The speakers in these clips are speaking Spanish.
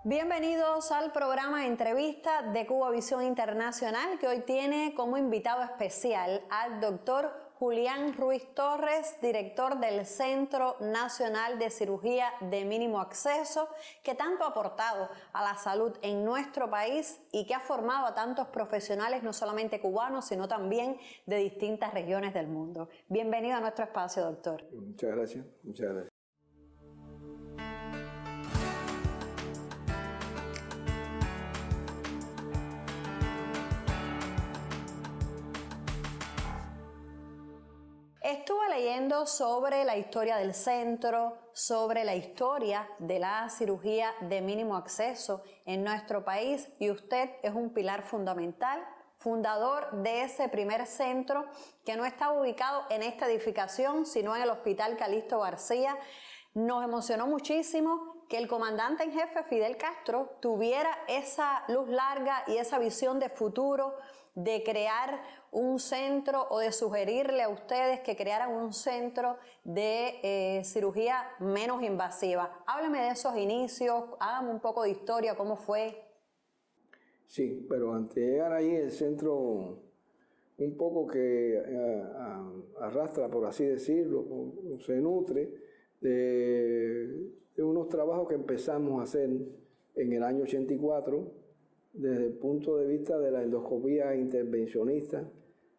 Bienvenidos al programa de entrevista de Cubavisión Internacional, que hoy tiene como invitado especial al doctor Julián Ruiz Torres, director del Centro Nacional de Cirugía de Mínimo Acceso, que tanto ha aportado a la salud en nuestro país y que ha formado a tantos profesionales, no solamente cubanos, sino también de distintas regiones del mundo. Bienvenido a nuestro espacio, doctor. Muchas gracias, muchas gracias. Estuve leyendo sobre la historia del centro, sobre la historia de la cirugía de mínimo acceso en nuestro país, y usted es un pilar fundamental, fundador de ese primer centro que no está ubicado en esta edificación, sino en el Hospital Calixto García. Nos emocionó muchísimo que el comandante en jefe Fidel Castro tuviera esa luz larga y esa visión de futuro de crear un centro, o de sugerirle a ustedes que crearan un centro de cirugía menos invasiva. Háblame de esos inicios, hágame un poco de historia, ¿cómo fue? Sí, pero antes de llegar ahí, el centro un poco que arrastra, por así decirlo, se nutre de unos trabajos que empezamos a hacer en el año 84 desde el punto de vista de la endoscopía intervencionista,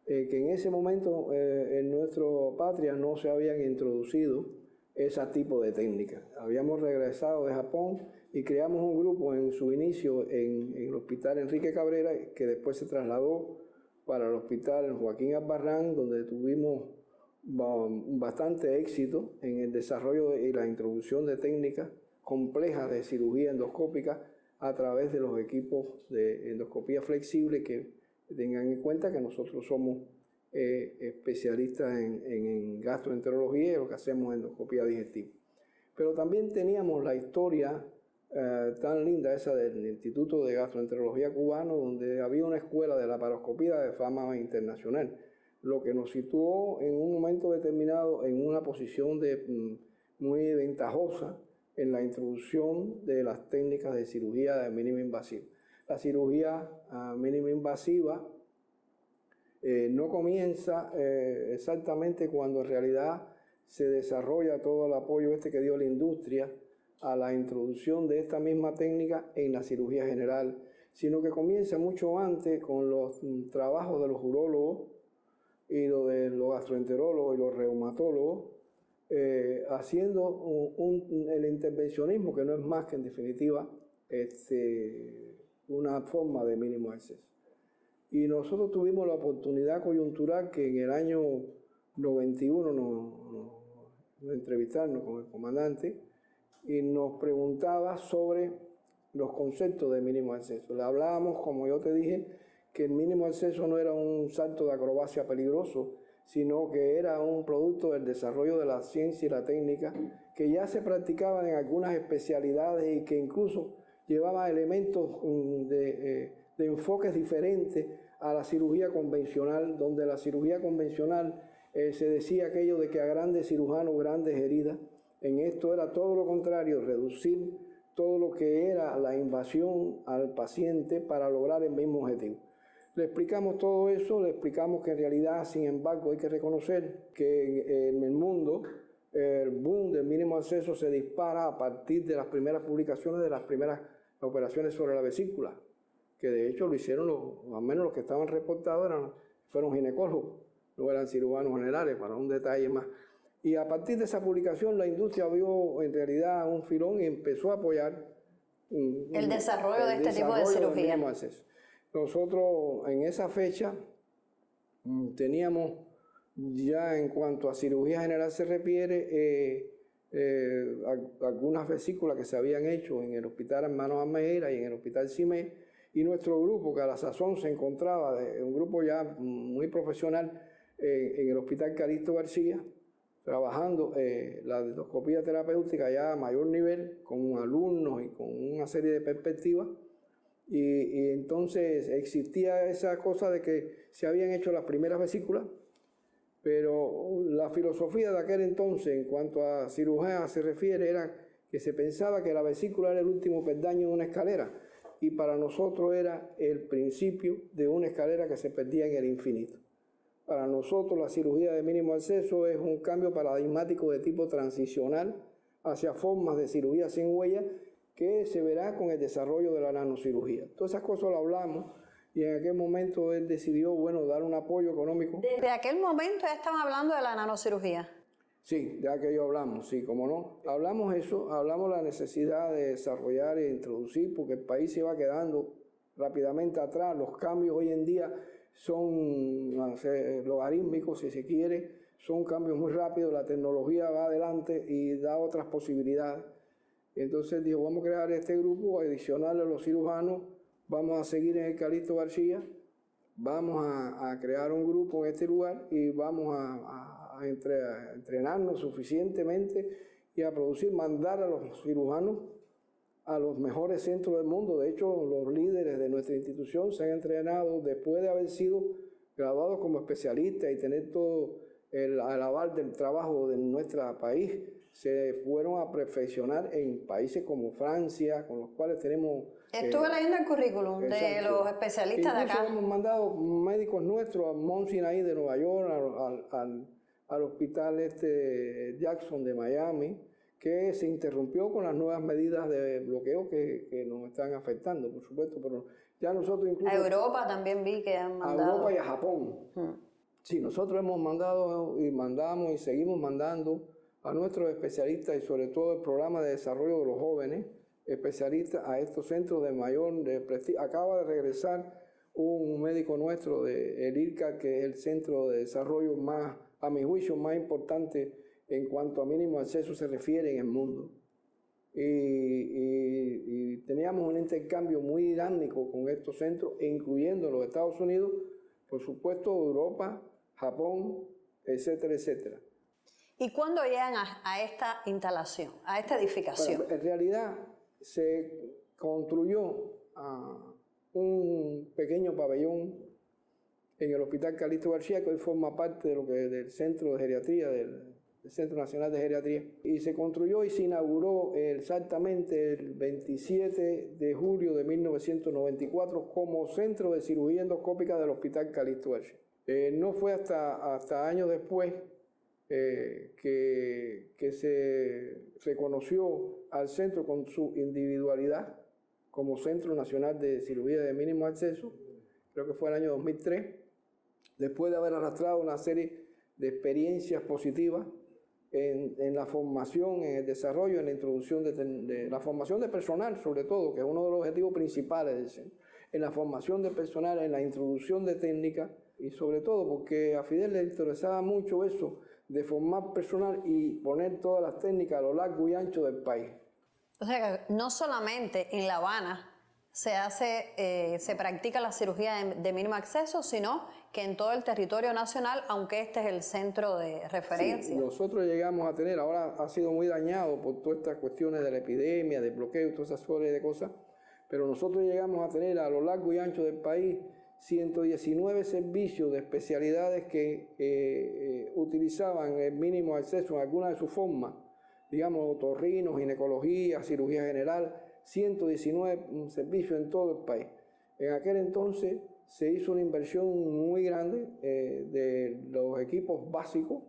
que en ese momento en nuestra patria no se habían introducido ese tipo de técnicas. Habíamos regresado de Japón y creamos un grupo en su inicio en el Hospital Enrique Cabrera, que después se trasladó para el Hospital Joaquín Albarrán, donde tuvimos bastante éxito en el desarrollo y la introducción de técnicas complejas de cirugía endoscópica a través de los equipos de endoscopía flexible, que tengan en cuenta que nosotros somos especialistas en gastroenterología y lo que hacemos es endoscopía digestiva. Pero también teníamos la historia tan linda esa del Instituto de Gastroenterología cubano, donde había una escuela de laparoscopía de fama internacional, lo que nos situó en un momento determinado en una posición muy ventajosa en la introducción de las técnicas de cirugía de mínima invasiva. La cirugía mínima invasiva no comienza exactamente cuando en realidad se desarrolla todo el apoyo que dio la industria a la introducción de esta misma técnica en la cirugía general, sino que comienza mucho antes con los trabajos de los urólogos y lo de los gastroenterólogos y los reumatólogos, haciendo el intervencionismo, que no es más que en definitiva una forma de mínimo acceso. Y nosotros tuvimos la oportunidad coyuntural que en el año 91 nos entrevistarnos con el comandante y nos preguntaba sobre los conceptos de mínimo acceso. Le hablábamos, como yo te dije, que el mínimo acceso no era un salto de acrobacia peligroso, sino que era un producto del desarrollo de la ciencia y la técnica que ya se practicaban en algunas especialidades y que incluso llevaba elementos de enfoques diferentes a la cirugía convencional, donde la cirugía convencional se decía aquello de que a grandes cirujanos, grandes heridas. En esto era todo lo contrario, reducir todo lo que era la invasión al paciente para lograr el mismo objetivo. Le explicamos todo eso, le explicamos que en realidad, sin embargo, hay que reconocer que en el mundo el boom del mínimo acceso se dispara a partir de las primeras publicaciones de las primeras operaciones sobre la vesícula, que de hecho lo hicieron, al menos los que estaban reportados fueron ginecólogos, no eran cirujanos generales, para un detalle más. Y a partir de esa publicación la industria vio en realidad un filón y empezó a apoyar el desarrollo de este tipo de cirugía. Nosotros en esa fecha teníamos ya, en cuanto a cirugía general se refiere, algunas vesículas que se habían hecho en el Hospital Hermanos Almeida y en el Hospital Cimé, y nuestro grupo, que a la sazón se encontraba, un grupo ya muy profesional, en el Hospital Calixto García, trabajando la endoscopía terapéutica ya a mayor nivel, con alumnos y con una serie de perspectivas. Y entonces existía esa cosa de que se habían hecho las primeras vesículas, pero la filosofía de aquel entonces en cuanto a cirugía se refiere era que se pensaba que la vesícula era el último peldaño de una escalera y para nosotros era el principio de una escalera que se perdía en el infinito. Para nosotros la cirugía de mínimo acceso es un cambio paradigmático de tipo transicional hacia formas de cirugía sin huella que se verá con el desarrollo de la nanocirugía. Todas esas cosas lo hablamos y en aquel momento él decidió, bueno, dar un apoyo económico. Desde aquel momento ya estaban hablando de la nanocirugía. Sí, de aquello hablamos, sí, cómo no. Hablamos eso, hablamos la necesidad de desarrollar e introducir, porque el país se va quedando rápidamente atrás. Los cambios hoy en día son logarítmicos, si se quiere, son cambios muy rápidos, la tecnología va adelante y da otras posibilidades. Entonces dijo, vamos a crear este grupo adicional a los cirujanos, vamos a seguir en el Calixto García, vamos a crear un grupo en este lugar y vamos a entrenarnos suficientemente y a producir, mandar a los cirujanos a los mejores centros del mundo. De hecho, los líderes de nuestra institución se han entrenado después de haber sido graduados como especialistas y tener todo el aval del trabajo de nuestro país. Se fueron a perfeccionar en países como Francia, con los cuales tenemos... Estuve leyendo el currículum de los especialistas de acá. Incluso hemos mandado médicos nuestros a Mount Sinai de Nueva York, al hospital Jackson de Miami, que se interrumpió con las nuevas medidas de bloqueo que nos están afectando, por supuesto, pero ya nosotros incluso... A Europa también vi que han mandado. A Europa y a Japón. Sí, nosotros hemos mandado y mandamos y seguimos mandando a nuestros especialistas y sobre todo el programa de desarrollo de los jóvenes, especialistas a estos centros de mayor prestigio. Acaba de regresar un médico nuestro del IRCA, que es el centro de desarrollo más, a mi juicio, más importante en cuanto a mínimo acceso se refiere en el mundo. Y teníamos un intercambio muy dinámico con estos centros, incluyendo los Estados Unidos, por supuesto Europa, Japón, etcétera, etcétera. ¿Y cuándo llegan a esta instalación, a esta edificación? Bueno, en realidad se construyó un pequeño pabellón en el Hospital Calixto García, que hoy forma parte de del Centro de Geriatría, del Centro Nacional de Geriatría, y se construyó y se inauguró exactamente el 27 de julio de 1994 como centro de cirugía endoscópica del Hospital Calixto García. No fue hasta años después que se reconoció al centro con su individualidad como Centro Nacional de Cirugía de Mínimo Acceso, creo que fue el año 2003, después de haber arrastrado una serie de experiencias positivas en la formación, en el desarrollo, en la introducción de la formación de personal, sobre todo, que es uno de los objetivos principales del centro, en la formación de personal, en la introducción de técnicas y sobre todo porque a Fidel le interesaba mucho eso, de formar personal y poner todas las técnicas a lo largo y ancho del país. O sea, que no solamente en La Habana se practica la cirugía de mínimo acceso, sino que en todo el territorio nacional, aunque este es el centro de referencia. Sí, nosotros llegamos a tener, ahora ha sido muy dañado por todas estas cuestiones de la epidemia, de bloqueo, todas esas series de cosas, pero nosotros llegamos a tener a lo largo y ancho del país 119 servicios de especialidades que utilizaban el mínimo acceso en alguna de sus formas, digamos, otorrinos, ginecología, cirugía general, 119 servicios en todo el país. En aquel entonces se hizo una inversión muy grande de los equipos básicos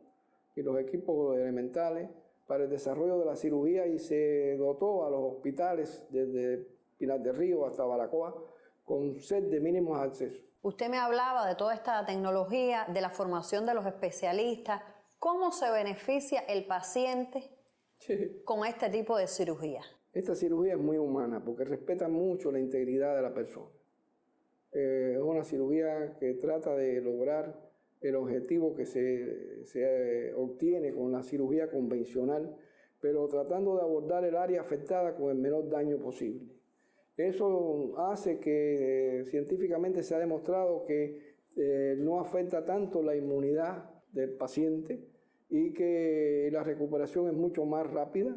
y los equipos elementales para el desarrollo de la cirugía y se dotó a los hospitales desde Pinar del Río hasta Baracoa con set de mínimos accesos. Usted me hablaba de toda esta tecnología, de la formación de los especialistas. ¿Cómo se beneficia el paciente con este tipo de cirugía? Esta cirugía es muy humana porque respeta mucho la integridad de la persona. Es una cirugía que trata de lograr el objetivo que se obtiene con la cirugía convencional, pero tratando de abordar el área afectada con el menor daño posible. Eso hace que científicamente se ha demostrado que no afecta tanto la inmunidad del paciente y que la recuperación es mucho más rápida,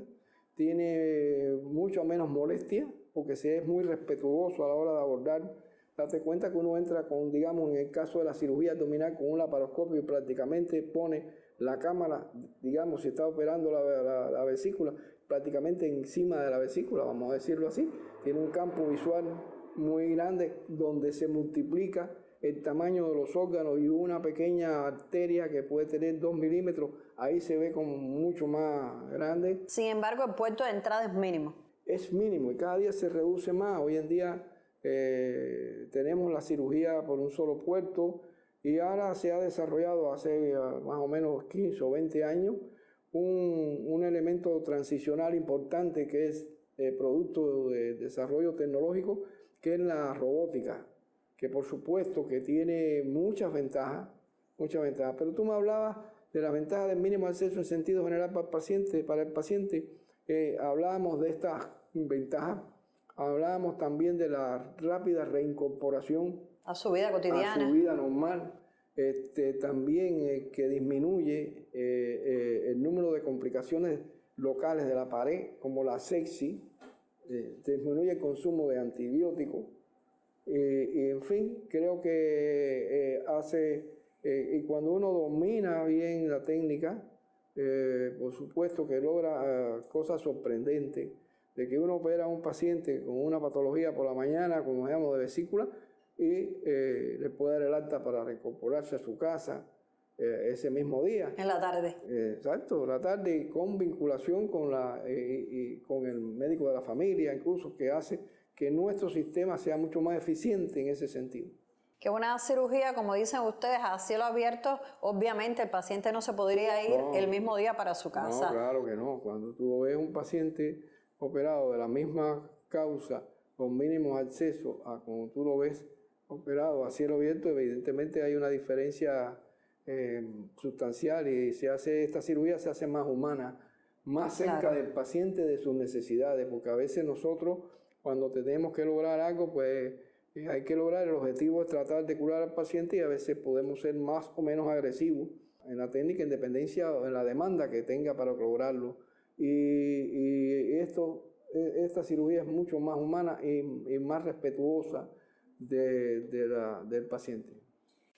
tiene mucho menos molestia porque se es muy respetuoso a la hora de abordar. Date cuenta que uno entra con, digamos, en el caso de la cirugía abdominal con un laparoscopio y prácticamente pone la cámara, digamos, si está operando la vesícula, prácticamente encima de la vesícula, vamos a decirlo así. Tiene un campo visual muy grande donde se multiplica el tamaño de los órganos y una pequeña arteria que puede tener 2 milímetros, ahí se ve como mucho más grande. Sin embargo, el puerto de entrada es mínimo. Es mínimo y cada día se reduce más. Hoy en día tenemos la cirugía por un solo puerto y ahora se ha desarrollado hace más o menos 15 o 20 años un elemento transicional importante que es producto de desarrollo tecnológico, que es la robótica, que por supuesto que tiene muchas ventajas, pero tú me hablabas de las ventajas del mínimo acceso en sentido general para el paciente, hablábamos de estas ventajas, hablábamos también de la rápida reincorporación a su vida cotidiana, a su vida normal, también que disminuye el número de complicaciones locales de la pared, como la sepsis, disminuye el consumo de antibióticos, y en fin, creo que y cuando uno domina bien la técnica, por supuesto que logra cosas sorprendentes, de que uno opera a un paciente con una patología por la mañana, como llamamos de vesícula, y le puede dar el alta para reincorporarse a su casa ese mismo día. En la tarde. Exacto, la tarde, con vinculación con el médico de la familia, incluso, que hace que nuestro sistema sea mucho más eficiente en ese sentido. Que una cirugía, como dicen ustedes, a cielo abierto, obviamente el paciente no se podría ir el mismo día para su casa. No, claro que no. Cuando tú ves un paciente operado de la misma causa, con mínimos accesos, a como tú lo ves operado a cielo abierto, evidentemente hay una diferencia sustancial, y esta cirugía se hace más humana, más cerca del paciente, de sus necesidades, porque a veces nosotros, cuando tenemos que lograr algo, pues hay que lograr, el objetivo es tratar de curar al paciente, y a veces podemos ser más o menos agresivos en la técnica, en dependencia de la demanda que tenga para lograrlo. Y esta cirugía es mucho más humana y más respetuosa del paciente.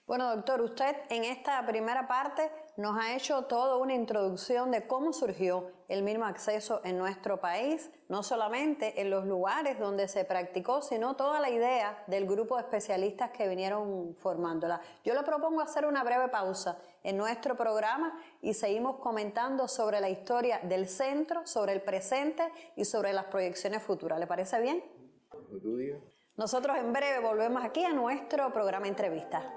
Bueno, doctor, usted en esta primera parte nos ha hecho toda una introducción de cómo surgió el mínimo acceso en nuestro país, no solamente en los lugares donde se practicó, sino toda la idea del grupo de especialistas que vinieron formándola. Yo le propongo hacer una breve pausa en nuestro programa y seguimos comentando sobre la historia del centro, sobre el presente y sobre las proyecciones futuras. ¿Le parece bien? Como tú digas. Nosotros en breve volvemos aquí a nuestro programa Entrevista.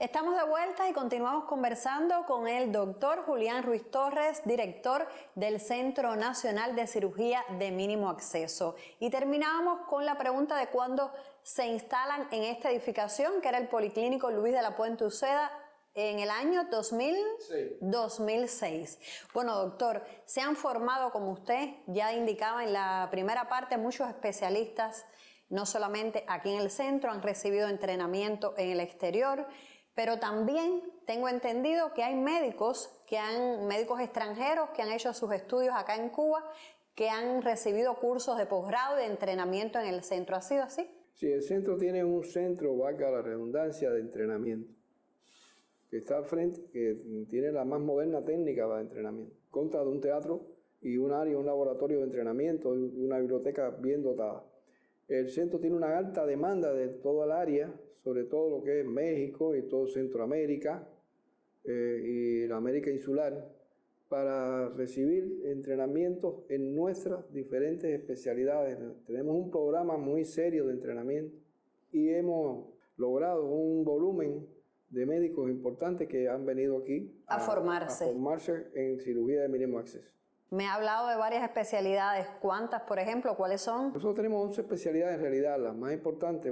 Estamos de vuelta y continuamos conversando con el doctor Julián Ruiz Torres, director del Centro Nacional de Cirugía de Mínimo Acceso. Y terminamos con la pregunta de cuándo se instalan en esta edificación, que era el Policlínico Luis de la Puente Uceda, en el año 2006. Bueno, doctor, se han formado, como usted ya indicaba en la primera parte, muchos especialistas, no solamente aquí en el centro, han recibido entrenamiento en el exterior, pero también tengo entendido que hay médicos extranjeros que han hecho sus estudios acá en Cuba, que han recibido cursos de posgrado y de entrenamiento en el centro. ¿Ha sido así? Sí, el centro tiene un centro, valga la redundancia, de entrenamiento, que está al frente, que tiene la más moderna técnica para entrenamiento. Consta de un teatro y un área, un laboratorio de entrenamiento y una biblioteca bien dotada. El centro tiene una alta demanda de toda el área, sobre todo lo que es México y todo Centroamérica y la América insular, para recibir entrenamientos en nuestras diferentes especialidades. Tenemos un programa muy serio de entrenamiento y hemos logrado un volumen de médicos importantes que han venido aquí a formarse en cirugía de mínimo acceso. Me ha hablado de varias especialidades. ¿Cuántas, por ejemplo? ¿Cuáles son? Nosotros tenemos 11 especialidades en realidad. Las más importantes,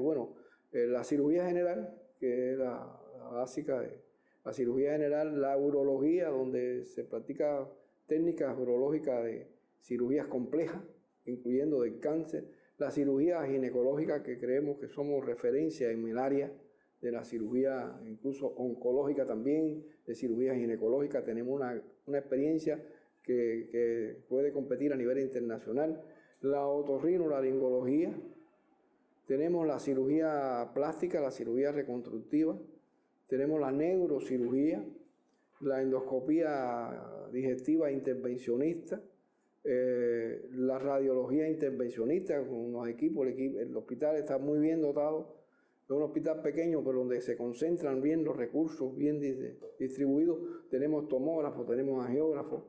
la cirugía general, que es la básica de la cirugía general, la urología, donde se practica técnicas urológicas de cirugías complejas, incluyendo del cáncer, la cirugía ginecológica, que creemos que somos referencia en el área de la cirugía, incluso oncológica también, de cirugía ginecológica. Tenemos una experiencia que puede competir a nivel internacional. La otorrinolaringología, tenemos la cirugía plástica, la cirugía reconstructiva, tenemos la neurocirugía, la endoscopía digestiva intervencionista, la radiología intervencionista con unos equipos. El hospital está muy bien dotado. Es un hospital pequeño, pero donde se concentran bien los recursos, bien distribuidos. Tenemos tomógrafos, tenemos angiógrafos.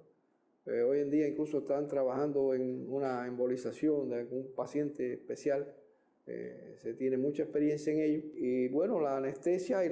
Hoy en día incluso están trabajando en una embolización de algún paciente especial. Se tiene mucha experiencia en ello. Y bueno, la anestesia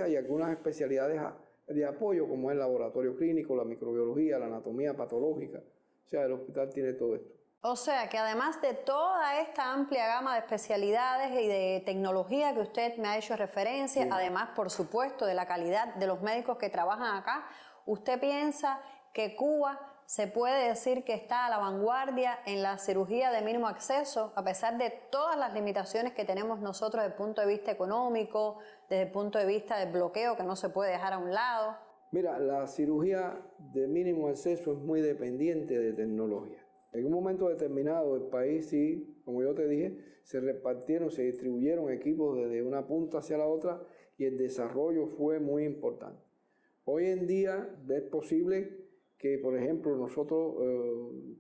y algunas especialidades de apoyo, como el laboratorio clínico, la microbiología, la anatomía patológica. O sea, el hospital tiene todo esto. O sea, que además de toda esta amplia gama de especialidades y de tecnología que usted me ha hecho referencia, sí, además, por supuesto, de la calidad de los médicos que trabajan acá, ¿usted piensa que Cuba se puede decir que está a la vanguardia en la cirugía de mínimo acceso, a pesar de todas las limitaciones que tenemos nosotros desde el punto de vista económico, desde el punto de vista del bloqueo que no se puede dejar a un lado? Mira, la cirugía de mínimo acceso es muy dependiente de tecnología. En un momento determinado el país, sí, como yo te dije, se distribuyeron equipos desde una punta hacia la otra y el desarrollo fue muy importante. Hoy en día es posible que, por ejemplo, nosotros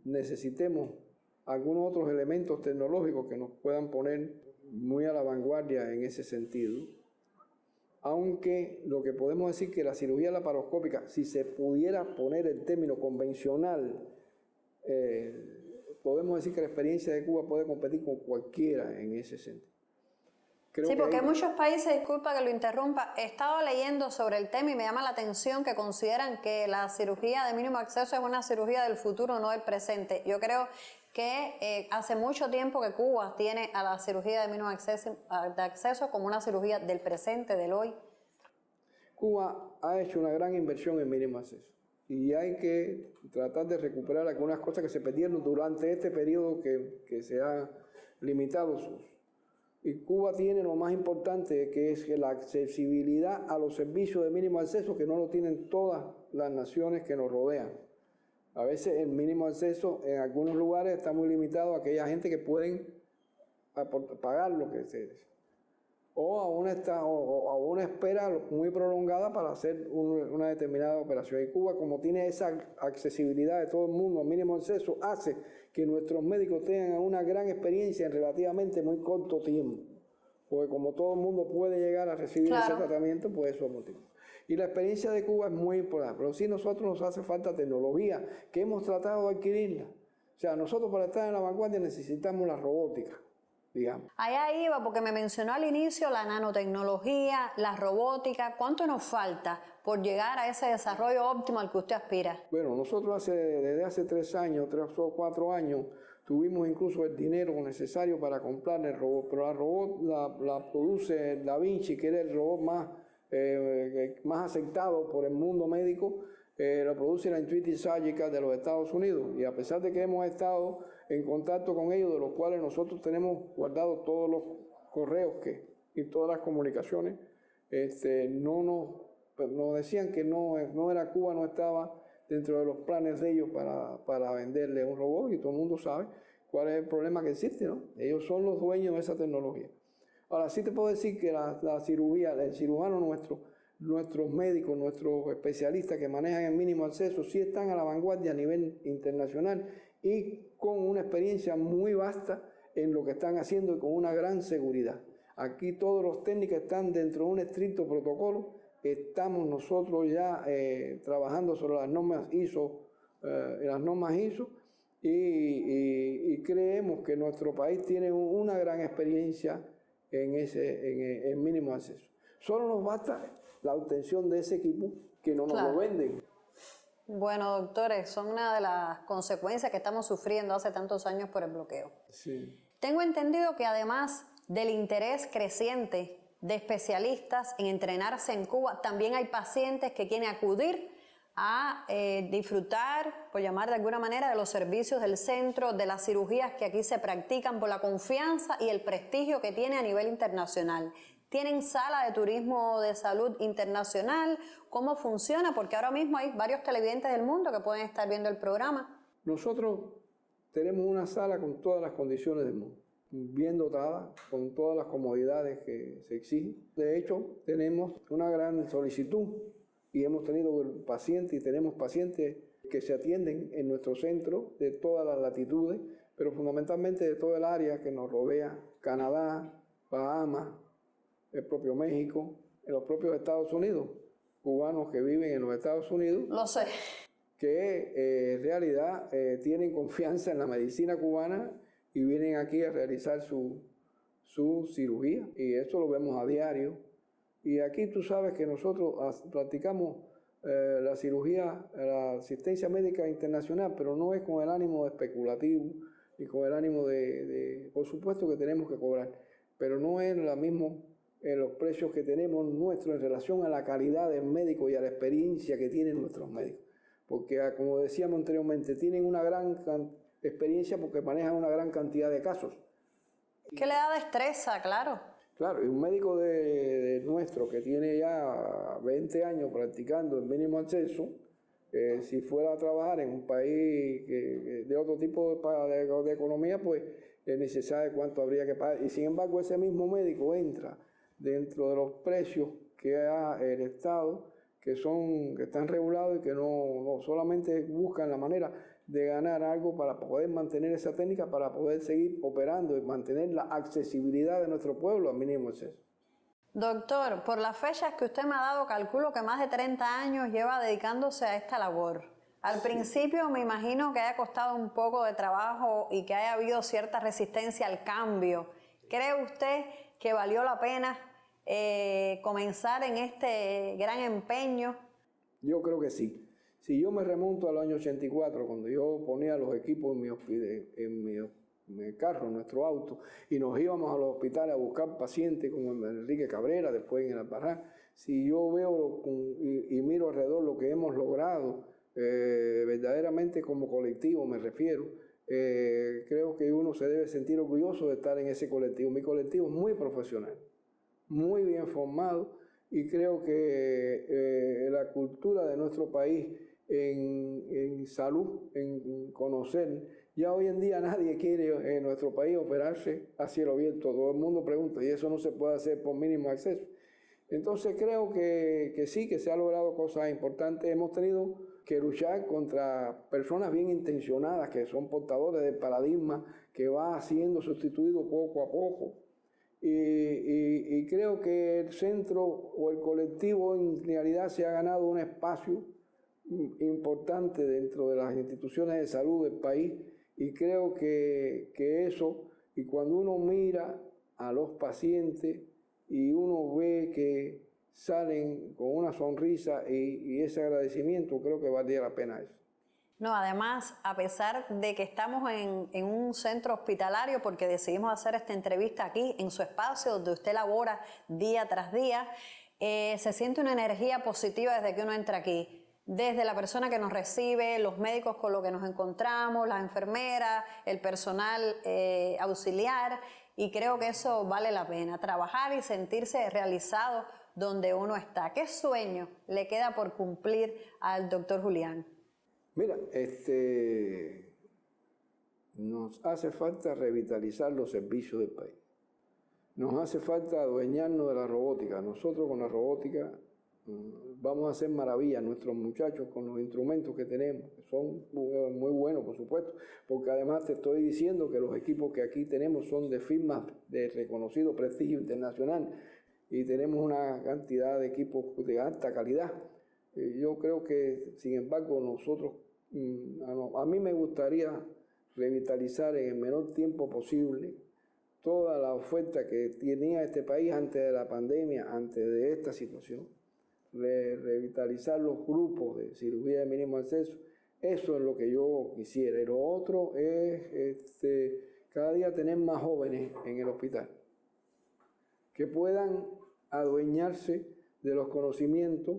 necesitemos algunos otros elementos tecnológicos que nos puedan poner muy a la vanguardia en ese sentido. Aunque lo que podemos decir que la cirugía laparoscópica, si se pudiera poner el término convencional, podemos decir que la experiencia de Cuba puede competir con cualquiera en ese sentido. Sí, porque hay muchos países, disculpa que lo interrumpa, he estado leyendo sobre el tema y me llama la atención que consideran que la cirugía de mínimo acceso es una cirugía del futuro, no del presente. Yo creo que hace mucho tiempo que Cuba tiene a la cirugía de mínimo acceso como una cirugía del presente, del hoy. Cuba ha hecho una gran inversión en mínimo acceso y hay que tratar de recuperar algunas cosas que se perdieron durante este periodo que se ha limitado su uso. Y Cuba tiene lo más importante, que es la accesibilidad a los servicios de mínimo acceso, que no lo tienen todas las naciones que nos rodean. A veces el mínimo acceso en algunos lugares está muy limitado a aquella gente que pueden pagar lo que se desea. O a una espera muy prolongada para hacer una determinada operación. Y Cuba, como tiene esa accesibilidad de todo el mundo, mínimo acceso, hace que nuestros médicos tengan una gran experiencia en relativamente muy corto tiempo. Porque como todo el mundo puede llegar a recibir ese tratamiento, pues eso es motivo. Y la experiencia de Cuba es muy importante. Pero sí, nosotros nos hace falta tecnología, que hemos tratado de adquirirla. O sea, nosotros para estar en la vanguardia necesitamos la robótica. digamos. Allá iba porque me mencionó al inicio la nanotecnología, la robótica. ¿Cuánto nos falta por llegar a ese desarrollo óptimo al que usted aspira? Bueno, nosotros desde hace 3 años, 3 o 4 años, tuvimos incluso el dinero necesario para comprar el robot, pero la robot la produce Da Vinci, que era el robot más aceptado por el mundo médico. Lo produce la Intuitive Surgical de los Estados Unidos, y a pesar de que hemos estado en contacto con ellos, de los cuales nosotros tenemos guardados todos los correos y todas las comunicaciones, nos decían que no era Cuba, no estaba dentro de los planes de ellos para venderle un robot, y todo el mundo sabe cuál es el problema que existe, ¿no? Ellos son los dueños de esa tecnología. Ahora, sí te puedo decir que la cirugía, el cirujano nuestros médicos, nuestros especialistas que manejan el mínimo acceso, sí están a la vanguardia a nivel internacional y con una experiencia muy vasta en lo que están haciendo y con una gran seguridad. Aquí todos los técnicos están dentro de un estricto protocolo. Estamos nosotros ya trabajando sobre las normas ISO, y creemos que nuestro país tiene una gran experiencia en mínimo acceso. Solo nos basta la obtención de ese equipo, que no nos lo venden. Bueno, doctores, son una de las consecuencias que estamos sufriendo hace tantos años por el bloqueo. Sí. Tengo entendido que además del interés creciente de especialistas en entrenarse en Cuba, también hay pacientes que quieren acudir a disfrutar, por llamar de alguna manera, de los servicios del centro, de las cirugías que aquí se practican por la confianza y el prestigio que tiene a nivel internacional. ¿Tienen sala de turismo de salud internacional? ¿Cómo funciona? Porque ahora mismo hay varios televidentes del mundo que pueden estar viendo el programa. Nosotros tenemos una sala con todas las condiciones del mundo, bien dotada, con todas las comodidades que se exigen. De hecho, tenemos una gran solicitud y hemos tenido pacientes y tenemos pacientes que se atienden en nuestro centro de todas las latitudes, pero fundamentalmente de todo el área que nos rodea: Canadá, Bahamas, el propio México, en los propios Estados Unidos, cubanos que viven en los Estados Unidos. Lo sé. Que en realidad tienen confianza en la medicina cubana y vienen aquí a realizar su cirugía, y eso lo vemos a diario. Y aquí tú sabes que nosotros practicamos la cirugía, la asistencia médica internacional, pero no es con el ánimo especulativo y con el ánimo por supuesto que tenemos que cobrar, pero no es lo mismo los precios que tenemos nuestros en relación a la calidad del médico y a la experiencia que tienen nuestros médicos. Porque, como decíamos anteriormente, tienen una gran experiencia porque manejan una gran cantidad de casos. ¿Qué le da destreza, claro? Claro, y un médico de nuestro que tiene ya 20 años practicando el mínimo acceso, si fuera a trabajar en un país de otro tipo de economía, pues ni se sabe cuánto habría que pagar. Y sin embargo, ese mismo médico entra dentro de los precios que da el Estado, que están regulados y que no solamente buscan la manera de ganar algo para poder mantener esa técnica, para poder seguir operando y mantener la accesibilidad de nuestro pueblo al mínimo acceso. Doctor, por las fechas que usted me ha dado, calculo que más de 30 años lleva dedicándose a esta labor. Al principio me imagino que haya costado un poco de trabajo y que haya habido cierta resistencia al cambio. ¿Cree usted que valió la pena comenzar en este gran empeño? Yo creo que sí. Si yo me remonto al año 84, cuando yo ponía los equipos en mi carro, en nuestro auto, y nos íbamos a los hospitales a buscar pacientes como Enrique Cabrera, después en el Albarrán, si yo veo y miro alrededor lo que hemos logrado, verdaderamente como colectivo me refiero, creo que uno se debe sentir orgulloso de estar en ese colectivo. Mi colectivo es muy profesional, muy bien formado, y creo que la cultura de nuestro país en salud, en conocer, ya hoy en día nadie quiere en nuestro país operarse a cielo abierto. Todo el mundo pregunta, y eso no se puede hacer por mínimo acceso. Entonces creo que sí, que se han logrado cosas importantes. Hemos tenido que luchar contra personas bien intencionadas que son portadores del paradigma que va siendo sustituido poco a poco. Y creo que el centro o el colectivo en realidad se ha ganado un espacio importante dentro de las instituciones de salud del país, y creo que eso Y cuando uno mira a los pacientes y uno ve que salen con una sonrisa y ese agradecimiento, creo que valía la pena eso. No, además, a pesar de que estamos en un centro hospitalario, porque decidimos hacer esta entrevista aquí, en su espacio, donde usted labora día tras día, se siente una energía positiva desde que uno entra aquí. Desde la persona que nos recibe, los médicos con los que nos encontramos, las enfermeras, el personal auxiliar, y creo que eso vale la pena, trabajar y sentirse realizado donde uno está. ¿Qué sueño le queda por cumplir al doctor Julián? Mira, nos hace falta revitalizar los servicios del país. Nos hace falta adueñarnos de la robótica. Nosotros con la robótica vamos a hacer maravillas. Nuestros muchachos con los instrumentos que tenemos, que son muy buenos, por supuesto, porque además te estoy diciendo que los equipos que aquí tenemos son de firmas de reconocido prestigio internacional y tenemos una cantidad de equipos de alta calidad. Yo creo que, sin embargo, nosotros, a mí me gustaría revitalizar en el menor tiempo posible toda la oferta que tenía este país antes de la pandemia, antes de esta situación, revitalizar los grupos de cirugía de mínimo acceso. Eso es lo que yo quisiera. Y lo otro es cada día tener más jóvenes en el hospital que puedan adueñarse de los conocimientos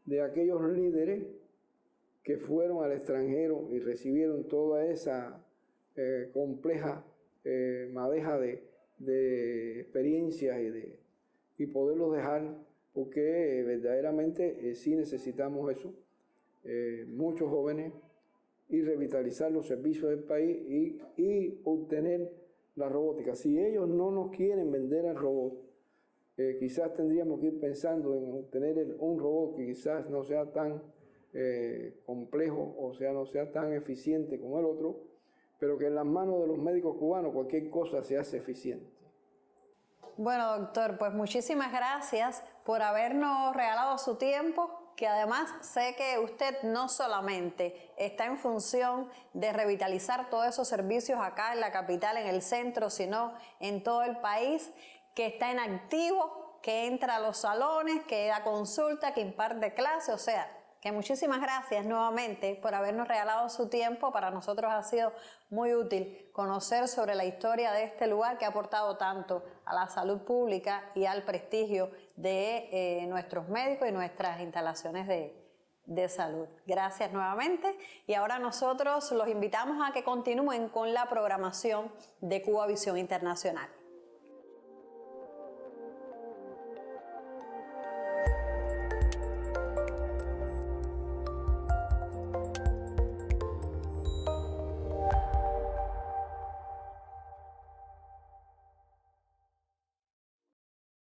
de aquellos líderes que fueron al extranjero y recibieron toda esa compleja madeja de experiencias y poderlos dejar, porque verdaderamente sí necesitamos eso, muchos jóvenes, y revitalizar los servicios del país y obtener la robótica. Si ellos no nos quieren vender el robot, quizás tendríamos que ir pensando en obtener un robot que quizás no sea tan complejo, o sea, no sea tan eficiente como el otro, pero que en las manos de los médicos cubanos cualquier cosa se hace eficiente. Bueno, doctor, pues muchísimas gracias por habernos regalado su tiempo, que además sé que usted no solamente está en función de revitalizar todos esos servicios acá en la capital, en el centro, sino en todo el país, que está en activo, que entra a los salones, que da consulta, que imparte clases, o sea, que muchísimas gracias nuevamente por habernos regalado su tiempo. Para nosotros ha sido muy útil conocer sobre la historia de este lugar que ha aportado tanto a la salud pública y al prestigio de nuestros médicos y nuestras instalaciones de salud. Gracias nuevamente, y ahora nosotros los invitamos a que continúen con la programación de Cuba Visión Internacional.